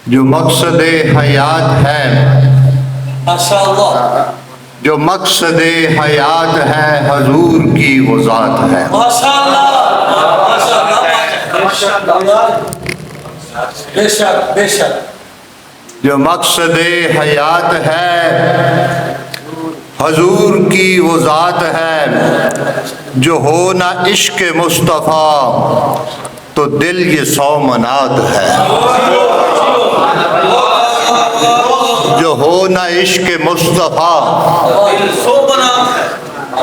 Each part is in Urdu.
جو مقصد حیات ہے، ماشاءاللہ جو مقصد حیات ہے، حضور کی وہ ذات ہے۔ ماشاءاللہ ماشاءاللہ بے شک بے شک۔ جو مقصد حیات ہے، حضور کی وہ ذات ہے۔ جو ہو نہ عشق مصطفیٰ تو دل یہ سو منات ہے۔ جو ہو نہ عشق مصطفیٰ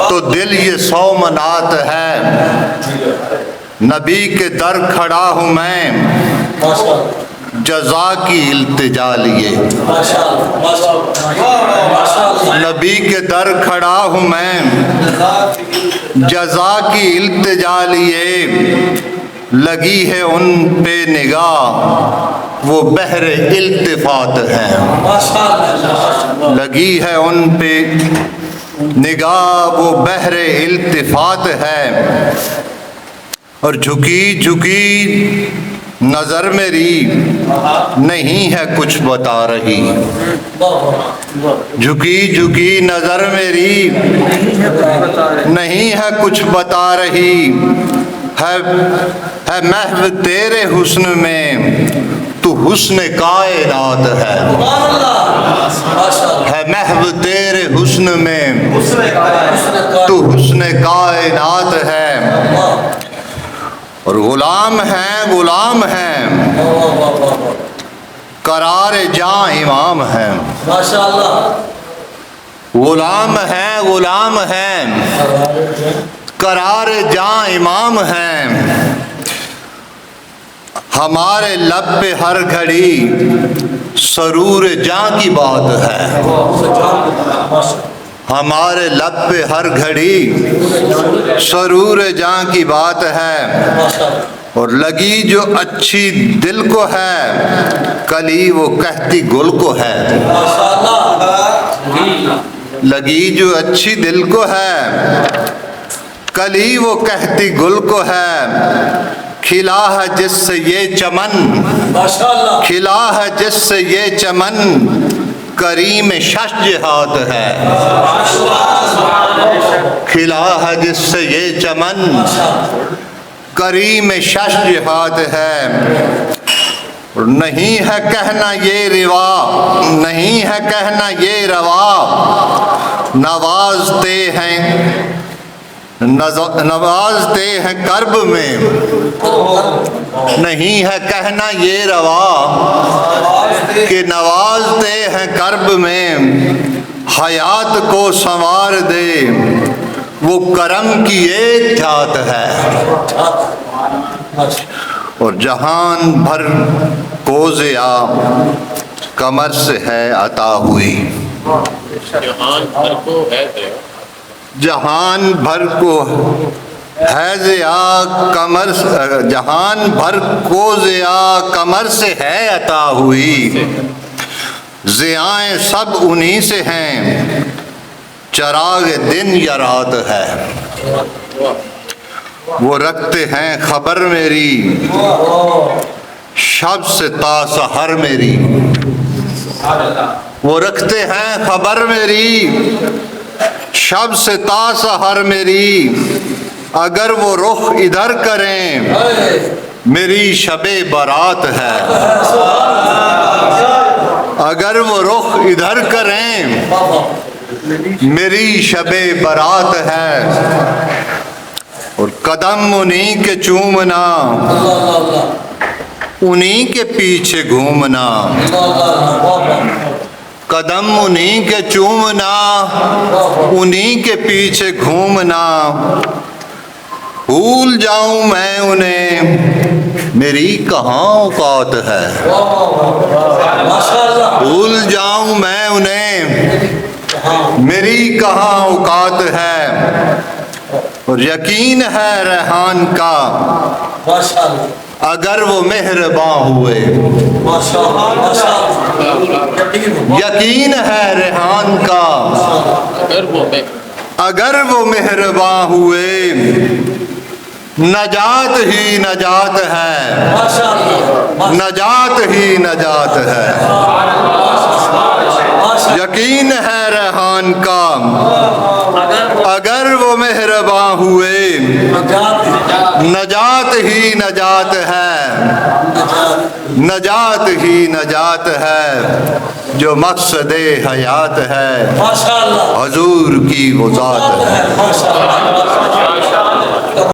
تو دل یہ سو منات ہے۔ نبی کے در کھڑا ہوں میں جزا کی التجا لیے۔ نبی کے در کھڑا ہوں میں جزا کی التجا لیے۔ لگی ہے ان پہ نگاہ وہ بحر التفات ہے۔ لگی ہے ان پہ نگاہ وہ بحر التفات ہے۔ اور جھکی جھکی نظر میری نہیں ہے کچھ بتا رہی۔ جھکی جھکی نظر میری نہیں ہے کچھ بتا رہی۔ ہے محو تیرے حسن میں تو حسن کائنات ہے۔ ہے محو تیرے حسن میں تو حسن کائنات ہے۔ اور غلام ہیں قرار جاں امام ہیں۔ غلام ہیں قرار جاں امام ہیں۔ ہمارے لب پہ ہر گھڑی سرور جاں کی بات ہے۔ ہمارے لب پہ ہر گھڑی سرور جاں کی بات ہے۔ اور لگی جو اچھی دل کو ہے کلی وہ کہتی گل کو ہے۔ لگی جو اچھی دل کو ہے کلی وہ کہتی گل کو ہے۔ کھلا ہے جس سے یہ چمن، کھلا ہے جس سے یہ چمن کریم شش جہات ہے۔ کھلا ہے جس سے یہ چمن کریم شش جہات ہے۔ اور نہیں ہے کہنا یہ روا، نہیں ہے کہنا یہ روا، نوازتے ہیں کرب میں۔ نہیں ہے کہنا یہ روا کہ نوازتے ہیں کرب میں۔ حیات کو سنوار دے وہ کرم کی ایک دھات ہے۔ اور جہان بھر کو ضیا کمر سے ہے عطا ہوئی۔ جہان بھر کو ہے ضیا کمر، جہان بھر کو ضیا کمر سے ہے عطا ہوئی۔ ضیائیں سب انہی سے ہیں چراغ دن یا رات ہے۔ وہ رکھتے ہیں خبر میری شب سے تا سحر میری۔ وہ رکھتے ہیں خبر میری شب سے تا سحر میری۔ اگر وہ رخ ادھر کریں میری شب برات ہے۔ اگر وہ رخ ادھر کریں میری شب برات ہے۔ اور قدم انہی کے چومنا انہی کے پیچھے گھومنا۔ قدم انہی کے چومنا انہی کے پیچھے گھومنا۔ بھول جاؤں میں انہیں میری کہاں اوقات ہے۔ بھول جاؤں میں انہیں میری کہاں اوقات ہے۔ اور یقین ہے ریحان کا اگر وہ مہرباں ہوئے۔ یقین ہے ریحان کا اگر وہ مہرباں ہوئے۔ نجات ہی نجات ہے، ماشاءاللہ نجات ہی نجات ہے، یقین ہے ریحان کا اگر وہ مہرباں ہوئے، نجات ہی نجات ہے، نجات ہی نجات ہے، جو مقصد حیات ہے ماشاءاللہ حضور کی وہ ذات ہے۔ ماشاءاللہ